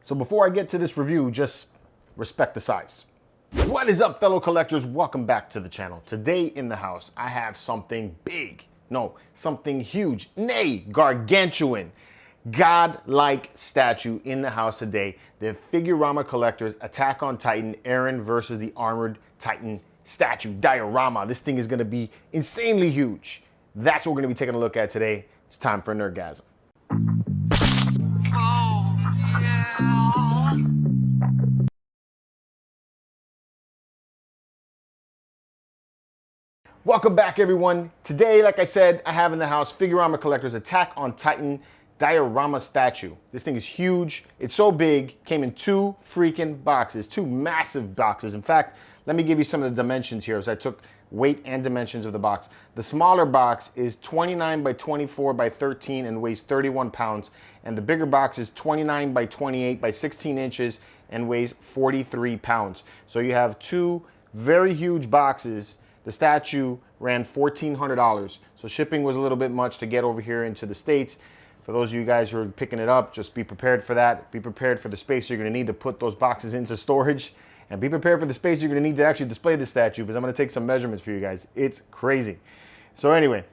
So before I get to this review, just respect the size. What is up, fellow collectors? Welcome back to the channel. Today in the house, I have something big. No, something huge, nay, gargantuan, godlike statue in the house today. The Figurama Collectors Attack on Titan, Eren versus the Armored Titan statue, diorama. This thing is gonna be insanely huge. That's what we're gonna be taking a look at today. It's time for Nerdgasm. Welcome back, everyone. Today, like I said, I have in the house Figurama Collectors Attack on Titan diorama statue. This thing is huge. It's so big, came in two freaking boxes, two massive boxes. In fact, let me give you some of the dimensions here as I took weight and dimensions of the box. The smaller box is 29 by 24 by 13 and weighs 31 pounds. And the bigger box is 29 by 28 by 16 inches and weighs 43 pounds. So you have two very huge boxes. The statue ran $1,400. So shipping was a little bit much to get over here into the States. For those of you guys who are picking it up, just be prepared for that. Be prepared for the space you're gonna need to put those boxes into storage. And be prepared for the space you're gonna need to actually display the statue, because I'm gonna take some measurements for you guys. It's crazy. So anyway,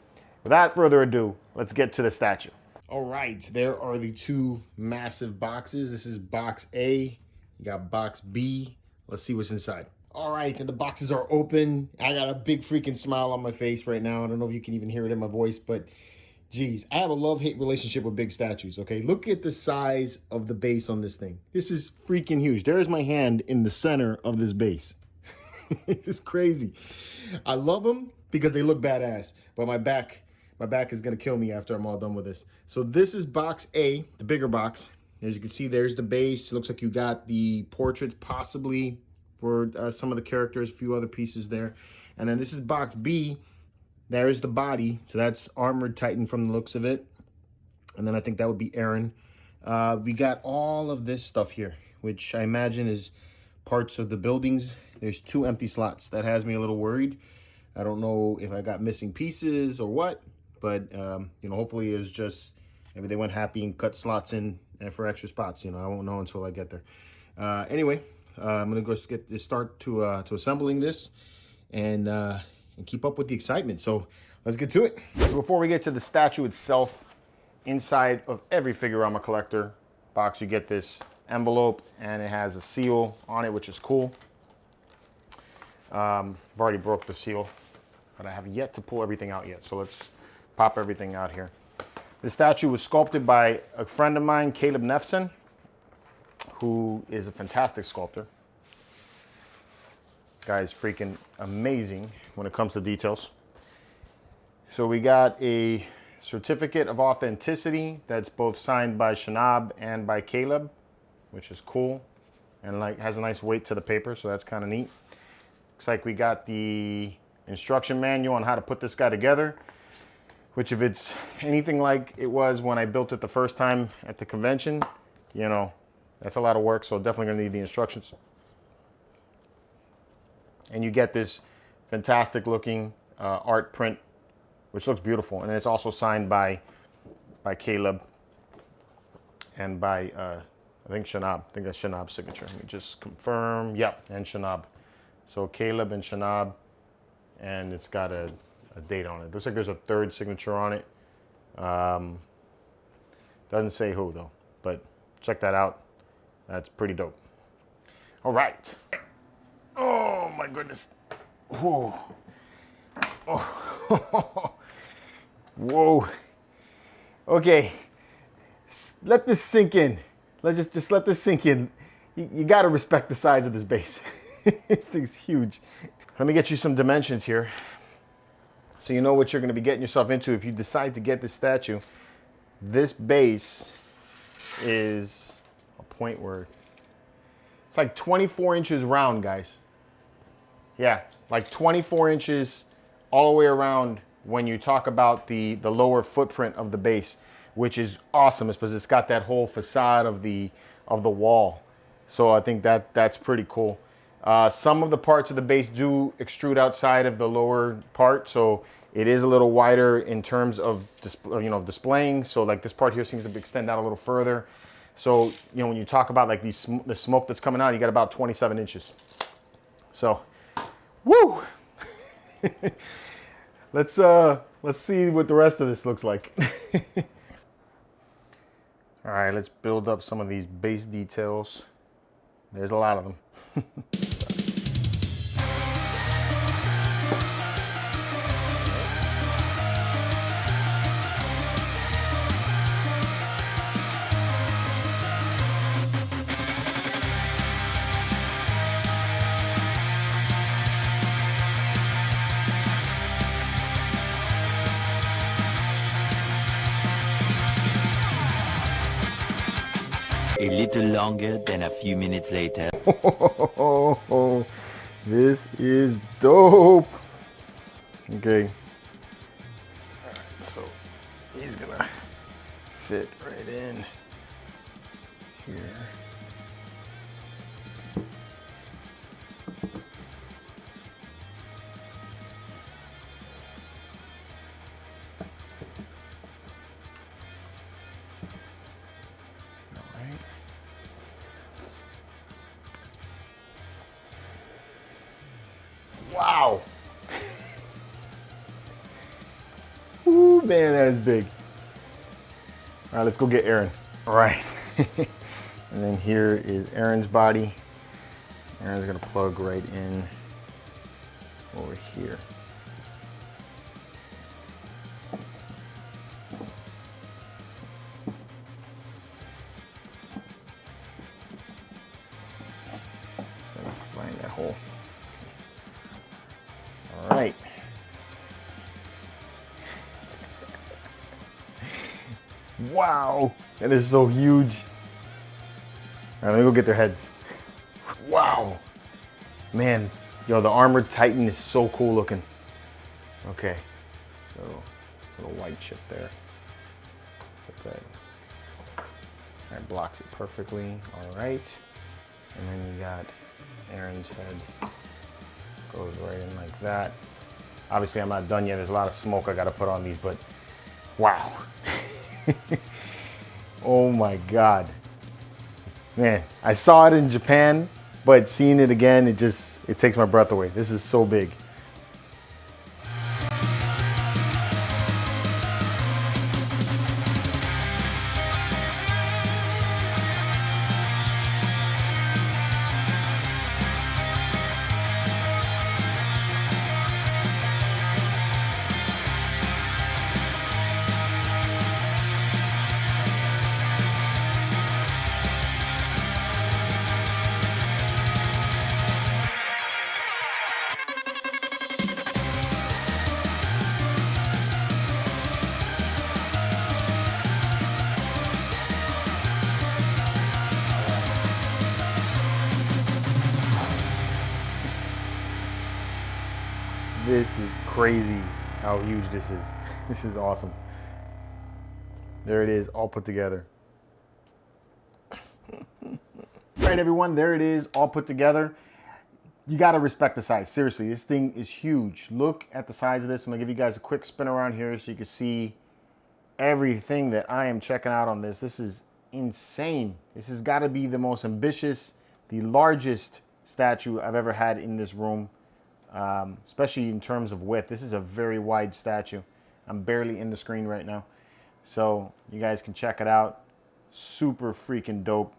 without further ado, let's get to the statue. All right, there are the two massive boxes. This is box A, you got box B. Let's see what's inside. All right, and the boxes are open. I got a big freaking smile on my face right now. I don't know if you can even hear it in my voice, but geez, I have a love-hate relationship with big statues, okay? Look at the size of the base on this thing. This is freaking huge. There's my hand in the center of this base. It's crazy. I love them because they look badass, but my back is gonna kill me after I'm all done with this. So this is box A, the bigger box. As you can see, there's the base. It looks like you got the portraits possibly for some of the characters, a few other pieces there. And then this is box B. There is the body. So that's Armored Titan from the looks of it. And then I think that would be Eren. We got all of this stuff here, which I imagine is parts of the buildings. There's two empty slots. That has me a little worried. I don't know if I got missing pieces or what, but you know, hopefully it was just, maybe they went happy and cut slots in for extra spots. You know, I won't know until I get there. Anyway, I'm gonna go start to assembling this and keep up with the excitement. So let's get to it. So before we get to the statue itself, inside of every Figurama Collector box, you get this envelope and it has a seal on it, which is cool. I've already broke the seal, but I have yet to pull everything out yet. So let's pop everything out here. The statue was sculpted by a friend of mine, Caleb Nefson, who is a fantastic sculptor. Guy's freaking amazing when it comes to details. So we got a certificate of authenticity that's both signed by Shanab and by Caleb, which is cool, and like has a nice weight to the paper, so that's kind of neat. Looks like we got the instruction manual on how to put this guy together, which if it's anything like it was when I built it the first time at the convention, you know, that's a lot of work, so definitely gonna need the instructions. And you get this fantastic looking art print, which looks beautiful. And it's also signed by Caleb and by, I think Shanab. I think that's Shanab's signature. Let me just confirm. Yep, and Shanab. So Caleb and Shanab, and it's got a date on it. Looks like there's a third signature on it. Doesn't say who though, but check that out. That's pretty dope. All right. Oh my goodness. Whoa. Oh. Whoa. Okay. Let this sink in. Let's just let this sink in. You got to respect the size of this base. This thing's huge. Let me get you some dimensions here, so you know what you're going to be getting yourself into if you decide to get this statue. This base is a point where it's like 24 inches round, guys. Yeah, like 24 inches all the way around when you talk about the lower footprint of the base, which is awesome because it's got that whole facade of the wall. So I think that's pretty cool. Some of the parts of the base do extrude outside of the lower part, so it is a little wider in terms of displaying. So like this part here seems to extend out a little further. So, you know, when you talk about like the smoke that's coming out, you got about 27 inches. So, woo! Let's see what the rest of this looks like. All right, let's build up some of these base details. There's a lot of them. A little longer than a few minutes later. Oh, this is dope. Okay. All right, so he's gonna fit right in here. Wow. Ooh, man, that is big. All right, let's go get Aaron. All right. And then here is Aaron's body. Aaron's gonna plug right in over here. Find that hole. All right. Wow, that is so huge. All right, let me go get their heads. Wow. Man, yo, the armored Titan is so cool looking. Okay, so little white chip there. Put that blocks it perfectly. All right, and then you got Aaron's head. Goes right in like that. Obviously, I'm not done yet. There's a lot of smoke I got to put on these, but wow. Oh my God. Man, I saw it in Japan, but seeing it again, it takes my breath away. This is so big. This is crazy how huge this is. This is awesome. There it is, all put together. All right, everyone, there it is, all put together. You gotta respect the size. Seriously, this thing is huge. Look at the size of this. I'm gonna give you guys a quick spin around here so you can see everything that I am checking out on this. This is insane. This has gotta be the most ambitious, the largest statue I've ever had in this room. Especially in terms of width. This is a very wide statue. I'm barely in the screen right now. So you guys can check it out. Super freaking dope.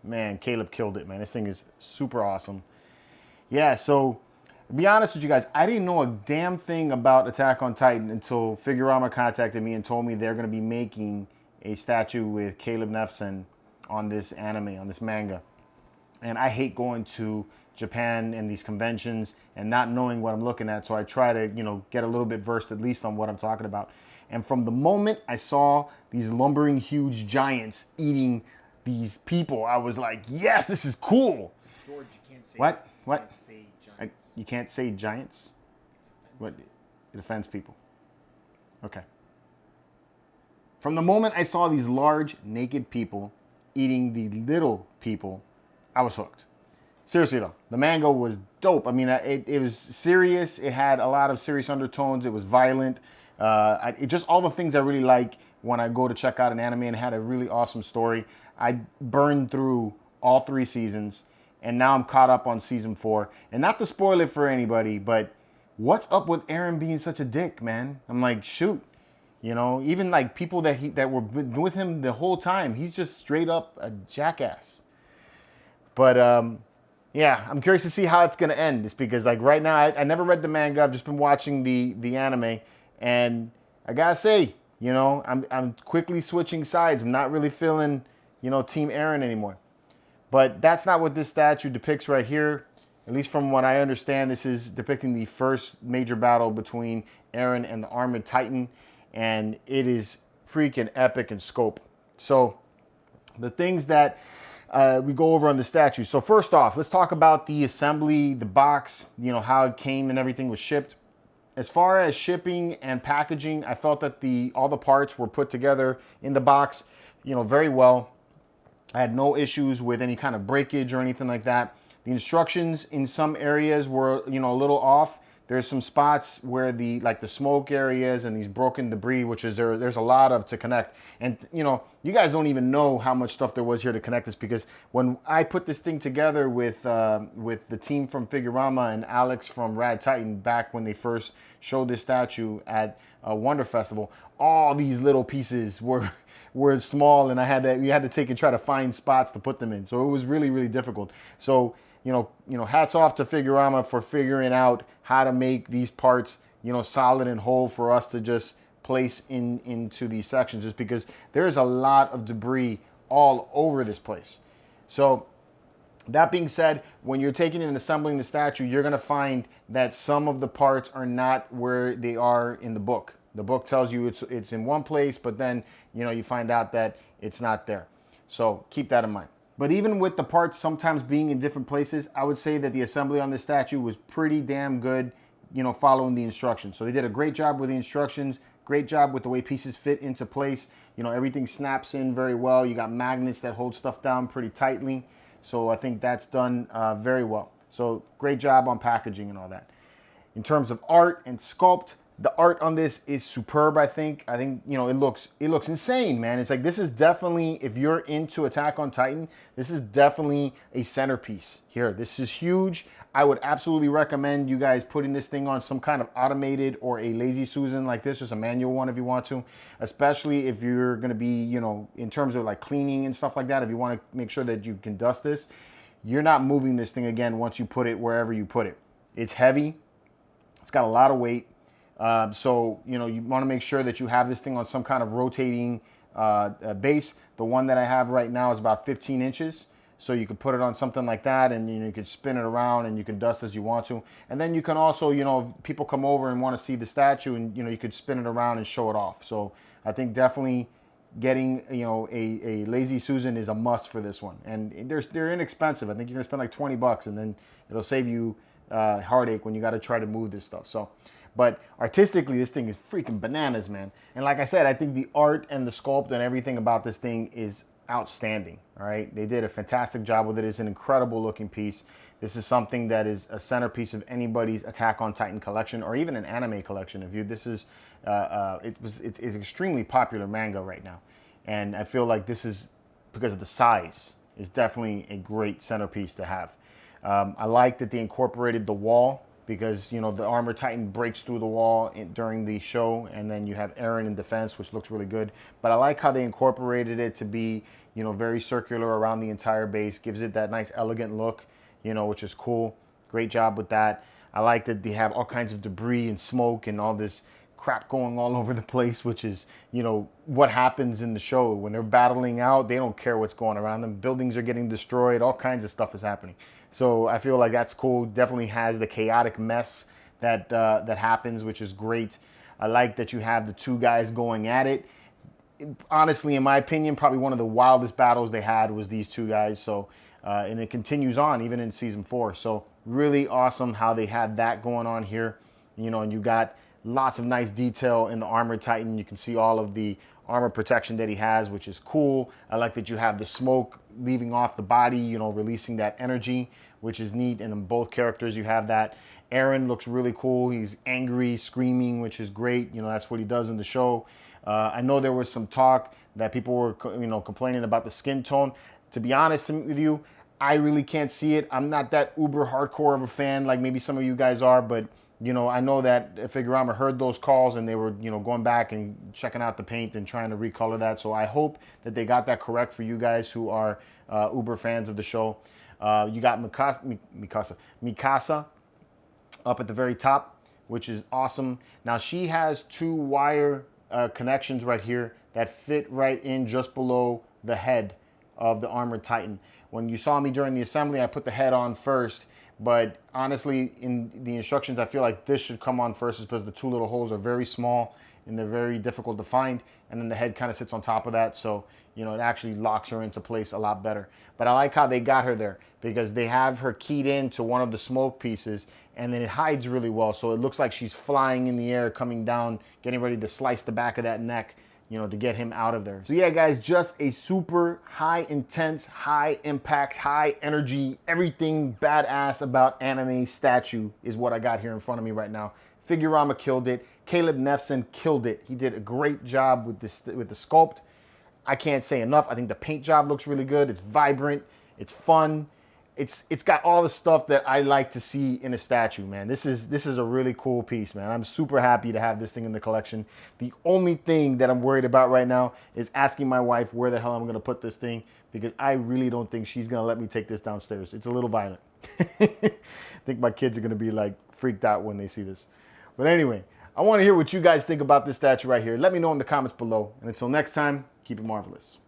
Man, Caleb killed it, man. This thing is super awesome. Yeah, so to be honest with you guys, I didn't know a damn thing about Attack on Titan until Figurama contacted me and told me they're going to be making a statue with Caleb Nefson on this anime, on this manga. And I hate going to Japan and these conventions and not knowing what I'm looking at. So I try to, you know, get a little bit versed at least on what I'm talking about. And from the moment I saw these lumbering huge giants eating these people, I was like, yes, this is cool. George, you can't say What? You can't say giants. You can't say giants? It's offensive. What? It offends people. Okay. From the moment I saw these large naked people eating the little people, I was hooked. Seriously though, the manga was dope. I mean, it was serious. It had a lot of serious undertones. It was violent. It just all the things I really like when I go to check out an anime, and it had a really awesome story. I burned through all 3 seasons, and now I'm caught up on season 4. And not to spoil it for anybody, but what's up with Aaron being such a dick, man? I'm like, shoot. You know, even like people that were with him the whole time, he's just straight up a jackass. But yeah, I'm curious to see how it's gonna end. It's because like right now, I never read the manga. I've just been watching the anime, and I gotta say, you know, I'm quickly switching sides. I'm not really feeling, you know, Team Aaron anymore. But that's not what this statue depicts right here. At least from what I understand, this is depicting the first major battle between Aaron and the Armored Titan, and it is freaking epic in scope. So the things that we go over on the statue. So first off, let's talk about the assembly, the box, you know, how it came and everything was shipped. As far as shipping and packaging, I felt that all the parts were put together in the box, you know, very well. I had no issues with any kind of breakage or anything like that. The instructions in some areas were, you know, a little off. There's some spots where the smoke areas and these broken debris, which is there's a lot of to connect. And you know, you guys don't even know how much stuff there was here to connect this, because when I put this thing together with the team from Figurama and Alex from Rad Titan back when they first showed this statue at Wonder Festival, all these little pieces were small, and we had to take and try to find spots to put them in. So it was really, really difficult. So you know, hats off to Figurama for figuring out how to make these parts, you know, solid and whole for us to just place into these sections, just because there's a lot of debris all over this place. So that being said, when you're taking and assembling the statue, you're going to find that some of the parts are not where they are in the book. The book tells you it's in one place, but then, you know, you find out that it's not there. So keep that in mind. But even with the parts sometimes being in different places, I would say that the assembly on this statue was pretty damn good, you know, following the instructions. So they did a great job with the instructions, great job with the way pieces fit into place. You know, everything snaps in very well. You got magnets that hold stuff down pretty tightly. So I think that's done very well. So great job on packaging and all that. In terms of art and sculpt, the art on this is superb, I think. You know, it looks insane, man. It's like, this is definitely, if you're into Attack on Titan, this is definitely a centerpiece here. This is huge. I would absolutely recommend you guys putting this thing on some kind of automated or a lazy Susan like this, just a manual one if you want to, especially if you're going to be, you know, in terms of like cleaning and stuff like that. If you want to make sure that you can dust this, you're not moving this thing again once you put it wherever you put it. It's heavy. It's got a lot of weight. So, you know, you want to make sure that you have this thing on some kind of rotating base. The one that I have right now is about 15 inches. So you could put it on something like that, and you could spin it around, and you can dust as you want to. And then you can also, you know, if people come over and want to see the statue, and, you know, you could spin it around and show it off. So I think definitely getting, you know, a lazy Susan is a must for this one. And they're inexpensive. I think you're going to spend like 20 bucks, and then it'll save you heartache when you got to try to move this stuff. So, but artistically, this thing is freaking bananas, man. And like I said, I think the art and the sculpt and everything about this thing is outstanding. All right, they did a fantastic job with it. It's an incredible looking piece. This is something that is a centerpiece of anybody's Attack on Titan collection, or even an anime collection. If you, this is, it's extremely popular manga right now, and I feel like this is, because of the size, is definitely a great centerpiece to have. I like that they incorporated the wall, because, you know, the Armored Titan breaks through the wall during the show, and then you have Eren in defense, which looks really good. But I like how they incorporated it to be, you know, very circular around the entire base, gives it that nice elegant look, you know, which is cool. Great job with that. I like that they have all kinds of debris and smoke and all this crap going all over the place, which is, you know, what happens in the show. When they're battling out, they don't care what's going around them. Buildings are getting destroyed. All kinds of stuff is happening. So I feel like that's cool. Definitely has the chaotic mess that that happens, which is great. I like that you have the two guys going at it. Honestly, in my opinion, probably one of the wildest battles they had was these two guys. So, and it continues on even in season 4. So really awesome how they had that going on here. You know, and you got lots of nice detail in the Armored Titan. You can see all of the armor protection that he has, which is cool. I like that you have the smoke leaving off the body, you know, releasing that energy, which is neat. And in both characters, you have that. Eren looks really cool. He's angry, screaming, which is great. You know, that's what he does in the show. I know there was some talk that people were, complaining about the skin tone. To be honest with you, I really can't see it. I'm not that uber hardcore of a fan like maybe some of you guys are, but I know that Figurama heard those calls and they were, going back and checking out the paint and trying to recolor that. So I hope that they got that correct for you guys who are uber fans of the show. You got Mikasa up at the very top, which is awesome. Now she has 2 wire connections right here that fit right in just below the head of the Armored Titan. When you saw me during the assembly, I put the head on first, but honestly, in the instructions, I feel like this should come on first because the 2 little holes are very small and they're very difficult to find, and then the head kind of sits on top of that, so it actually locks her into place a lot better. But I like how they got her there because they have her keyed into one of the smoke pieces, and then it hides really well, so it looks like she's flying in the air, coming down, getting ready to slice the back of that neck, to get him out of there. So yeah, guys, just a super high intense, high impact, high energy, everything badass about anime statue is what I got here in front of me right now. Figurama killed it. Caleb Nefson killed it. He did a great job with the sculpt. I can't say enough. I think the paint job looks really good. It's vibrant. It's fun. It's got all the stuff that I like to see in a statue, man. This is a really cool piece, man. I'm super happy to have this thing in the collection. The only thing that I'm worried about right now is asking my wife where the hell I'm gonna put this thing, because I really don't think she's gonna let me take this downstairs. It's a little violent. I think my kids are gonna be like freaked out when they see this. But anyway, I wanna hear what you guys think about this statue right here. Let me know in the comments below. And until next time, keep it marvelous.